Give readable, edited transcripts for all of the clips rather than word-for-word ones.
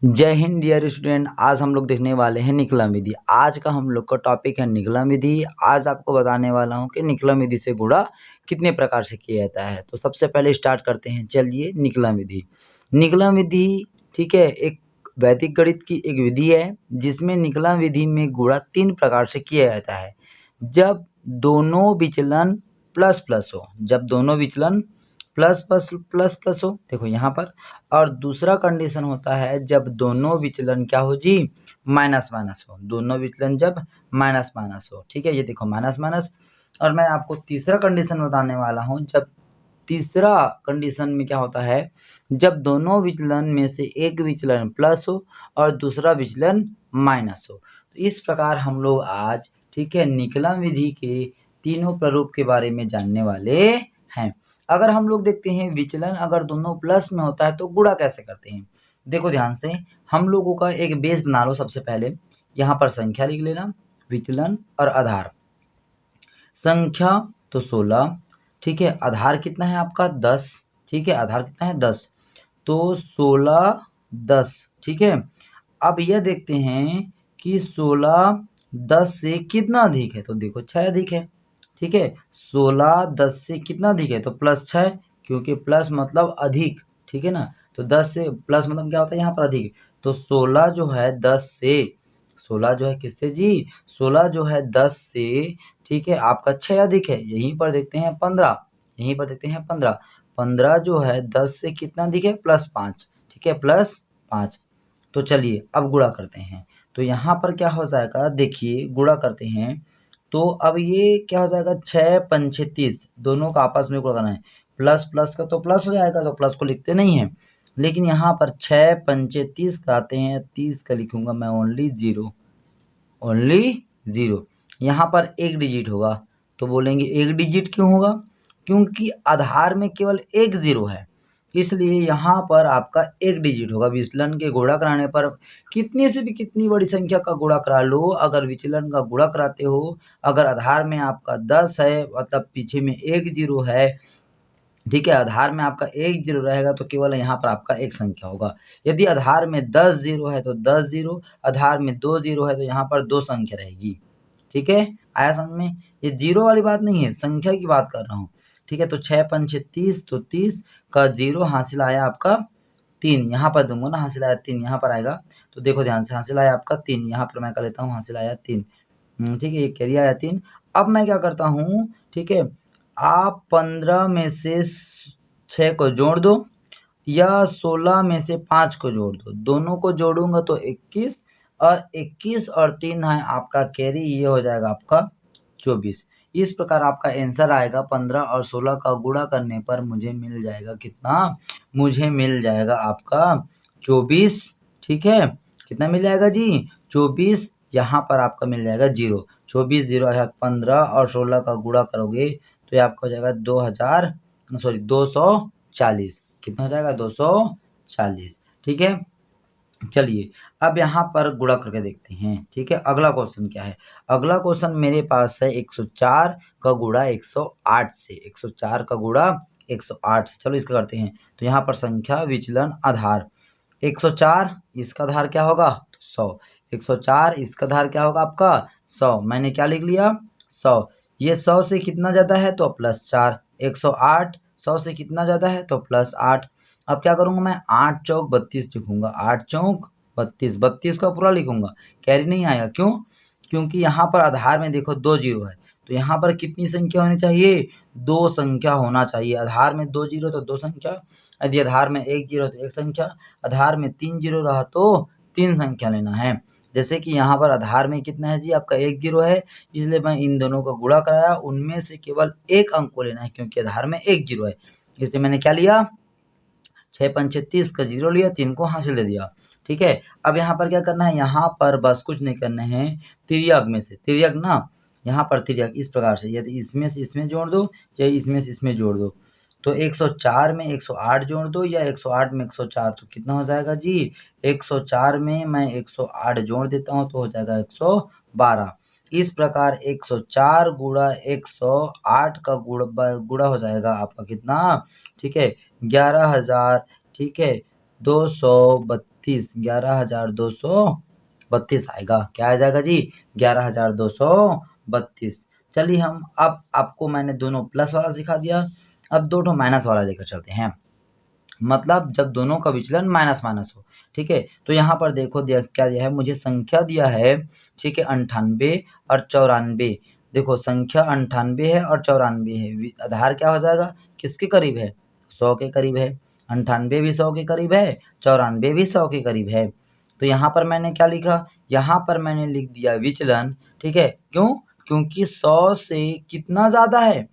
जय Hind dear student. आज हम लोग देखने वाले हैं निकलन विधि। आज का हम लोग का टॉपिक है निकलन विधि। आज आपको बताने वाला हूं कि निकलन विधि से गुणा कितने प्रकार से किया जाता है। तो सबसे पहले स्टार्ट करते हैं। चलिए, निकलन विधि। निकलन विधि, ठीक है, एक वैदिक गणित की एक विधि है जिसमें निकलन विधि में गुणा 3 प्रकार से किया जाता है। जब दोनों विचलन प्लस प्लस हो, जब दोनों विचलन प्लस प्लस प्लस प्लस हो, देखो यहाँ पर। और दूसरा कंडीशन होता है जब दोनों विचलन क्या हो जी, माइनस माइनस हो। दोनों विचलन जब माइनस माइनस हो, ठीक है, ये देखो माइनस माइनस। और मैं आपको तीसरा कंडीशन बताने वाला हूँ। जब तीसरा कंडीशन में क्या होता है, जब दोनों विचलन में से एक विचलन प्लस हो और दूसरा विचलन माइनस हो। तो इस प्रकार हम लोग आज, ठीक है, निकलन विधि के तीनों प्रारूप के बारे में जानने वाले हैं। अगर हम लोग देखते हैं विचलन अगर दोनों प्लस में होता है तो गुणा कैसे करते हैं। देखो ध्यान से, हम लोगों का एक बेस बना लो। सबसे पहले यहाँ पर संख्या लिख लेना, विचलन और आधार। संख्या तो 16, ठीक है। आधार कितना है आपका 10, ठीक है, आधार कितना है 10, तो 16 10, ठीक है। अब यह देखते हैं कि 16 10 से कितना अधिक है, तो देखो 6 अधिक है, ठीक है। 16 10 से कितना अधिक है, तो प्लस 6, क्योंकि प्लस मतलब अधिक, ठीक है ना। तो 10 से प्लस मतलब क्या होता है यहाँ पर अधिक। तो 16 जो है 10 से, 16 जो है किससे जी, 16 जो है 10 से, ठीक है, आपका 6 अधिक है। यहीं पर देखते हैं 15, यहीं पर देखते हैं 15, 15 जो है 10 से कितना अधिक है, प्लस 5, ठीक है, प्लस 5। तो चलिए अब गुणा करते हैं। तो यहाँ पर क्या हो जाएगा, देखिए गुणा करते हैं तो अब ये क्या हो जाएगा, 6 5 30, दोनों का आपस में गुणा करना है। प्लस प्लस का तो प्लस हो जाएगा, तो प्लस को लिखते नहीं है। लेकिन यहाँ पर 6 5 30 का आते हैं, 30 का लिखूंगा मैं ओनली 0, ओनली 0। यहाँ पर एक डिजिट होगा, तो बोलेंगे एक डिजिट क्यों होगा, क्योंकि आधार में केवल एक 0 है, इसलिए यहाँ पर आपका एक डिजिट होगा। विचलन के गुणा कराने पर कितनी से भी कितनी बड़ी संख्या का गुणा करा लो, अगर विचलन का गुणा कराते हो, अगर आधार में आपका 10 है मतलब पीछे में एक 0 है, ठीक है, आधार में आपका एक 0 रहेगा तो केवल यहाँ पर आपका एक संख्या होगा। यदि आधार में 10 0 है तो 10 0, आधार में 2 0 है तो यहाँ पर 2 संख्या रहेगी, ठीक है। आया समझ में, ये 0 वाली बात नहीं है, संख्या की बात कर रहा हूँ, ठीक है। तो 6 5 30, तो 30 का 0 हासिल आया आपका 3, यहाँ पर दूंगा ना, हासिल आया 3 यहाँ पर आएगा। तो देखो ध्यान से, हासिल आया आपका 3, यहाँ पर मैं कर लेता हूँ हासिल आया 3, ठीक है, ये कैरी आया 3। अब मैं क्या करता हूँ, ठीक है, आप 15 में से 6 को जोड़ दो या 16 में से 5 को जोड़ दो, दोनों को जोड़ूंगा तो 21, और 21 और 3 है आपका कैरी, ये हो जाएगा आपका 24। इस प्रकार आपका आंसर आएगा 15 और 16 का गुणा करने पर मुझे मिल जाएगा कितना, मुझे मिल जाएगा आपका 24, ठीक है। कितना मिल जाएगा जी, 24। यहाँ पर आपका मिल जाएगा 0, 24 0 15 और 16 का गुणा करोगे तो ये आपका हो जाएगा 240, कितना हो जाएगा 240, ठीक है। चलिए अब यहाँ पर गुणा करके देखते हैं, ठीक है। अगला क्वेश्चन क्या है, अगला क्वेश्चन मेरे पास है 104 का गुणा 108 से, 104 का गुणा 108 से। चलो इसका करते हैं। तो यहाँ पर संख्या विचलन आधार, 104 इसका आधार क्या होगा, 100, 104 इसका आधार क्या होगा आपका 100, मैंने क्या लिख लिया 100। ये 100 से कितना ज़्यादा है तो +4, 108 100 से कितना ज़्यादा है तो +8। अब क्या करूँगा मैं, 8 चौक 32 लिखूंगा, 8 चौक 32, 32 का पूरा लिखूंगा, कैरी नहीं आएगा। क्यों, क्योंकि यहाँ पर आधार में देखो 2 0 है, तो यहाँ पर कितनी संख्या होनी चाहिए, 2 संख्या होना चाहिए। आधार में 2 0 तो 2 संख्या, यदि आधार में 1 0 तो 1 संख्या, आधार में 3 0 रहा तो 3 संख्या लेना है। जैसे कि यहाँ पर आधार में कितना है जी आपका 1 0 है, इसलिए मैं इन दोनों का गुणा कराया, उनमें से केवल एक अंक को लेना है क्योंकि आधार में 1 0 है, इसलिए मैंने क्या लिया 6 5 30 का 0 लिया, 3 को हासिल दे दिया, ठीक है। अब यहाँ पर क्या करना है, यहाँ पर बस कुछ नहीं करना है, तिर्यक में से, तिर्यक ना, यहाँ पर तिर्यक इस प्रकार से, यदि इसमें से इसमें जोड़ दो या इसमें से इसमें जोड़ दो, तो 104 में 108 जोड़ दो या 108 में 104, तो कितना हो जाएगा जी, 104 में मैं 108 जोड़ देता हूँ तो हो जाएगा 112। इस प्रकार 104 गुणा 108 का गुणा हो जाएगा आपका कितना, ठीक है, 11,000, ठीक है, 232, 11,232 आएगा। क्या आ जाएगा जी? 11,232। चलिए हम अब आपको मैंने दोनों प्लस वाला सिखा दिया, अब दो ठो माइनस वाला लेकर चलते हैं। मतलब जब दोनों का विचलन माइनस माइनस हो, ठीक है। तो यहाँ पर देखो दिया क्या दिया है, मुझे संख्या दिया है, ठीक है, 98 और 94। देखो संख्या 98 है और 94 है, आधार क्या हो जाएगा, किसके करीब है, 100 के करीब है। 98 भी 100 के करीब है, 94 भी 100 के करीब है। तो यहाँ पर मैंने क्या लिखा, यहाँ पर मैंने लिख दिया विचलन, ठीक है। क्यों? क्योंकि 100 से कितना ज्यादा है,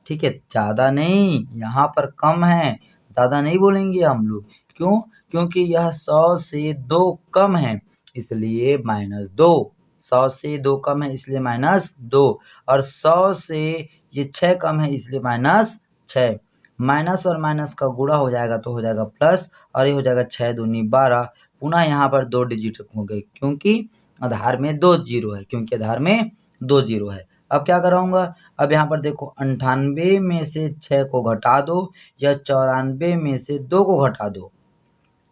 ठीक है, ज़्यादा नहीं, यहाँ पर कम है, ज़्यादा नहीं बोलेंगे हम लोग। क्यों? क्योंकि यह 100 से 2 कम है, इसलिए -2। 100 से 2 कम है इसलिए -2, और 100 से ये 6 कम है इसलिए -6। माइनस और माइनस का गुणा हो जाएगा तो हो जाएगा प्लस, और ये हो जाएगा 6 दूनी 12। पुनः यहाँ पर 2 डिजिट हो गए, क्योंकि आधार में 2 जीरो है, क्योंकि आधार में 2 जीरो है। अब क्या कराऊंगा, अब यहाँ पर देखो 98 में से 6 को घटा दो, या 94 में से 2 को घटा दो।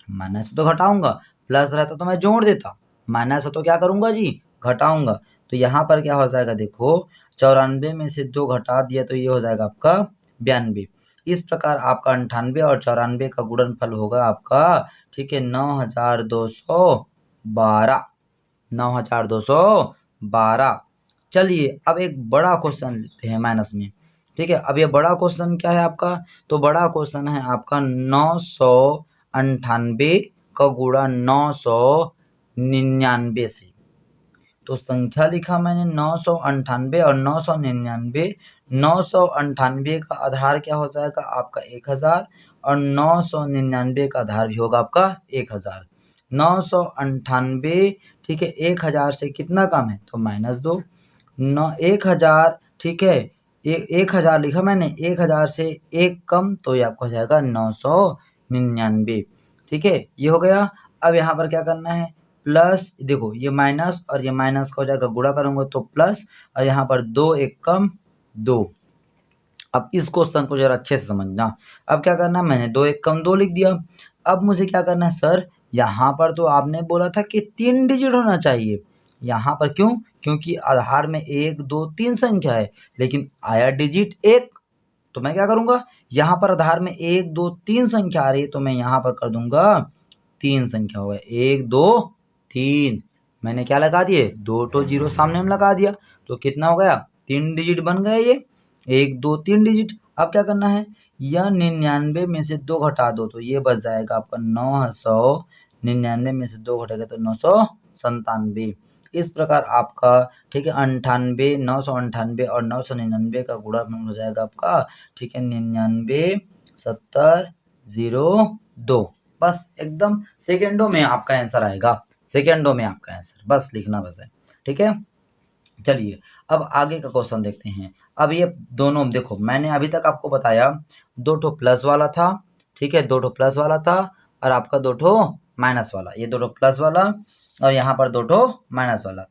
माइनस तो घटाऊंगा, प्लस रहता तो मैं जोड़ देता, माइनस तो क्या करूंगा जी, घटाऊंगा। तो यहाँ पर क्या हो जाएगा, देखो 94 में से 2 घटा दिया तो ये हो जाएगा आपका 92। इस प्रकार आपका 98 और 94 का गुणनफल होगा आपका, ठीक है, 9212। 9212। चलिए अब एक बड़ा क्वेश्चन लेते हैं माइनस में, ठीक है। अब ये बड़ा क्वेश्चन क्या है आपका, तो बड़ा क्वेश्चन है आपका 998 का गुणा 999 से। तो संख्या लिखा मैंने 998 और 999। 998 का आधार क्या हो जाएगा आपका 1000, और 999 का आधार भी होगा आपका 1000। 998, ठीक है, 1000 से कितना कम है, तो -2। 1000, ठीक है, 1000 लिखा मैंने, 1000 से 1 कम, तो ये आपका हो जाएगा 999, ठीक है, ये हो गया। अब यहाँ पर क्या करना है, प्लस, देखो ये माइनस और ये माइनस का हो जाएगा, गुणा करूंगा तो प्लस, और यहाँ पर 2 1 कम 2। अब इस क्वेश्चन को जरा अच्छे से समझना। अब क्या करना, मैंने 2 1 कम 2 लिख दिया। अब मुझे क्या करना है सर, यहाँ पर तो आपने बोला था कि 3 डिजिट होना चाहिए, यहाँ पर क्यों, क्योंकि आधार में 1 2 3 संख्या है, लेकिन आया डिजिट 1। तो मैं क्या करूंगा, यहाँ पर आधार में 1 2 3 संख्या आ रही है, तो मैं यहाँ पर कर दूंगा 3 संख्या होगा, 1 2 3। मैंने क्या लगा दिए, 2 तो जीरो सामने में लगा दिया, तो कितना हो गया, 3 डिजिट बन गए ये, 1 2 3 डिजिट। अब क्या करना है, यह 99 में से 2 घटा दो, तो ये बच जाएगा आपका 999 में से 2 घटेगा तो 997। इस प्रकार आपका, ठीक है, 98 998 और 999 का गुणनफल हो जाएगा आपका, ठीक है, 99 70 02। बस एकदम सेकेंडों में आपका आंसर आएगा, सेकेंडों में आपका आंसर, बस लिखना बस है, ठीक है। चलिए अब आगे का क्वेश्चन देखते हैं। अब ये दोनों देखो, मैंने अभी तक आपको बताया 2 ठो प्लस वाला था, ठीक है, 2 ठो प्लस वाला था, और आपका 2 ठो माइनस वाला, ये 2 ठो प्लस वाला और यहाँ पर 2 ठो माइनस वाला।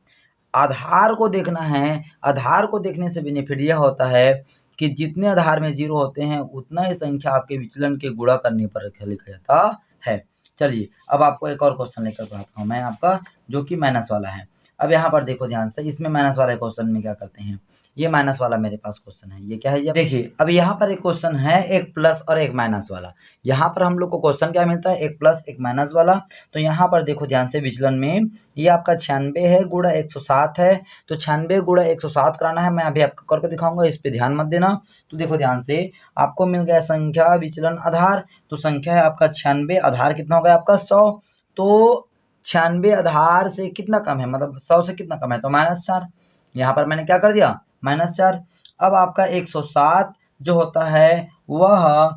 आधार को देखना है, आधार को देखने से बेनिफिट यह होता है कि जितने आधार में 0 होते हैं उतना ही संख्या आपके विचलन के गुणा करने पर लिखा जाता है। चलिए अब आपको एक और क्वेश्चन लेकर आता हूँ मैं आपका, जो कि माइनस वाला है। अब यहाँ पर देखो ध्यान से, इसमें माइनस वाले क्वेश्चन में क्या करते हैं, ये माइनस वाला मेरे पास क्वेश्चन है, ये क्या है, ये देखिए। अब यहाँ पर एक क्वेश्चन है, एक प्लस और एक माइनस वाला। यहाँ पर हम लोग को क्वेश्चन क्या मिलता है, एक प्लस एक माइनस वाला। तो यहाँ पर देखो ध्यान से, विचलन में ये आपका 96 है गुणा 107 है, तो 96 गुणा 107 कराना है, मैं अभी आपको करके दिखाऊंगा, इस पे ध्यान मत देना। तो देखो ध्यान से, आपको मिल गया संख्या विचलन आधार, तो संख्या है आपका 96, आधार कितना हो गया आपका 100। तो 96 आधार से कितना कम है, मतलब 100 से कितना कम है, तो -4। यहाँ पर मैंने क्या कर दिया, -4। अब आपका 107 जो होता है वह,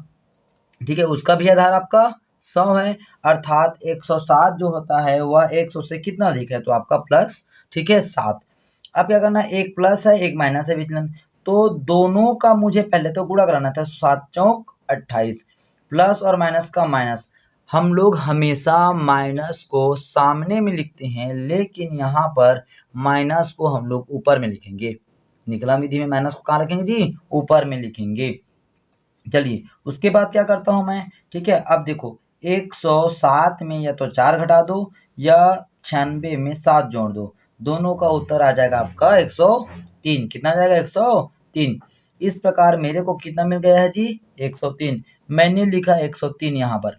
ठीक है, उसका भी आधार आपका 100 है, अर्थात 107 जो होता है वह 100 से कितना अधिक है, तो आपका प्लस, ठीक है, 7। अब क्या करना है, एक प्लस है एक माइनस है विचलन, तो दोनों का मुझे पहले तो गुणा कराना था, 7 चौक 28, प्लस और माइनस का माइनस। हम लोग हमेशा माइनस को सामने में लिखते हैं, लेकिन यहाँ पर माइनस को हम लोग ऊपर में लिखेंगे। निकला विधि में माइनस को कहाँ लिखेंगे जी, ऊपर में लिखेंगे। चलिए उसके बाद क्या करता हूँ मैं, ठीक है। अब देखो 107 में या तो 4 घटा दो या 96 में 7 जोड़ दो, दोनों का उत्तर आ जाएगा आपका 103। कितना आ जाएगा? 103। इस प्रकार मेरे को कितना मिल गया है जी? 103। मैंने लिखा 103 यहाँ पर,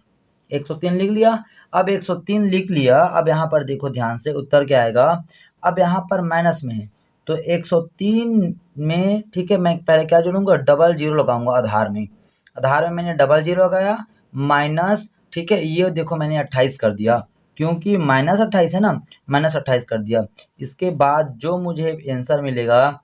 103 लिख लिया। अब 103 लिख लिया, अब यहाँ पर देखो ध्यान से उत्तर क्या आएगा। अब यहाँ पर माइनस में है तो 103 में, ठीक है, मैं पहले क्या जोड़ूंगा? डबल जीरो लगाऊंगा आधार में। आधार में मैंने डबल जीरो लगाया, माइनस, ठीक है, ये देखो मैंने 28 कर दिया, क्योंकि माइनस 28 है ना, माइनस 28 कर दिया। इसके बाद जो मुझे आंसर मिलेगा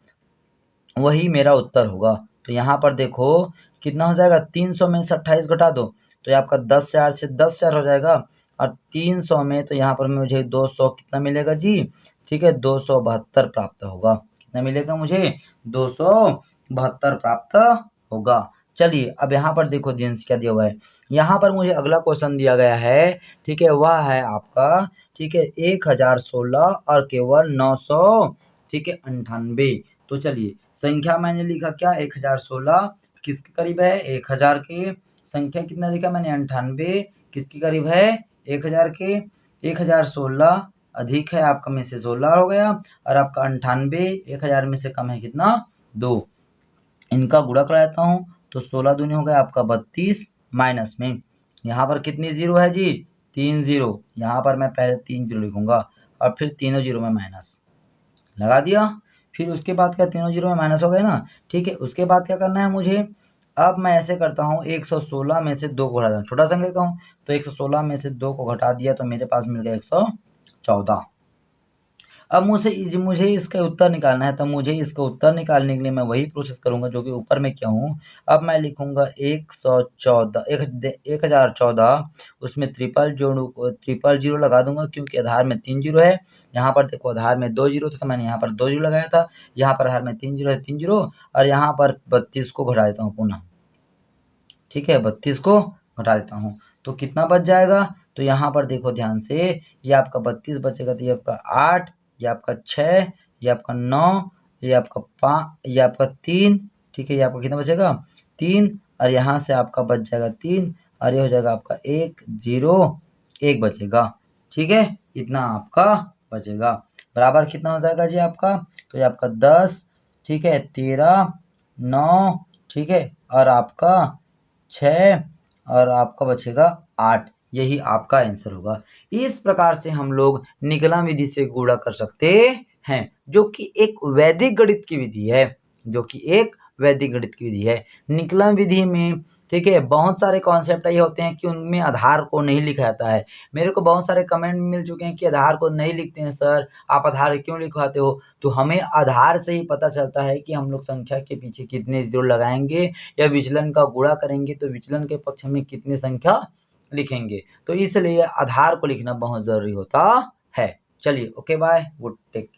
वही मेरा उत्तर होगा। तो यहाँ पर देखो कितना हो जाएगा? 300 में से 28 घटा दो तो ये आपका 10,000 से 10,000 हो जाएगा, और 300 में तो यहाँ पर मुझे 200 कितना मिलेगा जी? ठीक है, 272 प्राप्त होगा। कितना मिलेगा मुझे? 272 प्राप्त होगा। चलिए अब यहाँ पर देखो ध्यान से क्या दिया हुआ है। यहाँ पर मुझे अगला क्वेश्चन दिया गया है, ठीक है, वह है आपका, ठीक है, 1016 और केवल 900, ठीक है, 98। तो चलिए संख्या मैंने लिखा क्या? 1016 किसके करीब है? 1000 के। संख्या कितना लिखा मैंने? 98 किसके करीब है? 1000 के। 1016 अधिक है आपका में से 16 हो गया, और आपका 98 1000 में से कम है कितना? 2। इनका गुणा कर देता हूँ तो 16 दूनी हो गया आपका 32, माइनस में यहाँ पर कितनी जीरो है जी? 3 जीरो। यहाँ पर मैं पहले 3 जीरो लिखूंगा और फिर तीनों जीरो में माइनस लगा दिया। फिर उसके बाद क्या? तीनों जीरो में माइनस हो गए ना, ठीक है। उसके बाद क्या करना है मुझे? अब मैं ऐसे करता हूँ, 116 में से 2 को घटा देता हूँ, छोटा संख्या लेता हूँ, तो 116 में से 2 को घटा दिया तो मेरे पास मिल गया 114। अब मुझे इसका उत्तर निकालना है, तो मुझे इसका उत्तर निकालने के लिए मैं वही प्रोसेस करूंगा जो कि ऊपर में किया हूँ। अब मैं लिखूंगा 1014, उसमें ट्रिपल जीरो लगा दूंगा, क्योंकि आधार में 3 जीरो है। यहाँ पर देखो आधार में 2 जीरो था तो मैंने यहाँ पर 2 जीरो लगाया था, यहाँ पर आधार में 3 जीरो है, 3 जीरो, और यहाँ पर 32 को घटा देता हूँ पुनः, ठीक है, 32 को घटा देता हूँ तो कितना बच जाएगा? तो यहाँ पर देखो ध्यान से, ये आपका 32 बचेगा, तो ये आपका 8, ये आपका 6, ये आपका 9, ये आपका 5, ये आपका 3, ठीक है, ये आपका कितना बचेगा? 3, और यहाँ से आपका बच जाएगा 3, और ये हो जाएगा आपका 1 0 1 बचेगा, ठीक है, इतना आपका बचेगा। बराबर कितना हो जाएगा जी आपका? तो ये आपका 10, ठीक है, 13, 9, ठीक है, और आपका 6, और आपका बचेगा 8। यही आपका आंसर होगा। इस प्रकार से हम लोग निकलन विधि से गुणा कर सकते हैं, जो कि एक वैदिक गणित की विधि है, जो कि एक वैदिक गणित की विधि है। निकलन विधि में, ठीक है, बहुत सारे कॉन्सेप्ट ये होते हैं कि उनमें आधार को नहीं लिखा जाता है। मेरे को बहुत सारे कमेंट मिल चुके हैं कि आधार को नहीं लिखते हैं सर, आप आधार क्यों लिखवाते हो? तो हमें आधार से ही पता चलता है कि हम लोग संख्या के पीछे कितने जीरो लगाएंगे, या विचलन का गुणा करेंगे तो विचलन के पक्ष में कितनी संख्या लिखेंगे। तो इसलिए आधार को लिखना बहुत जरूरी होता है। चलिए, okay, bye, good, take care.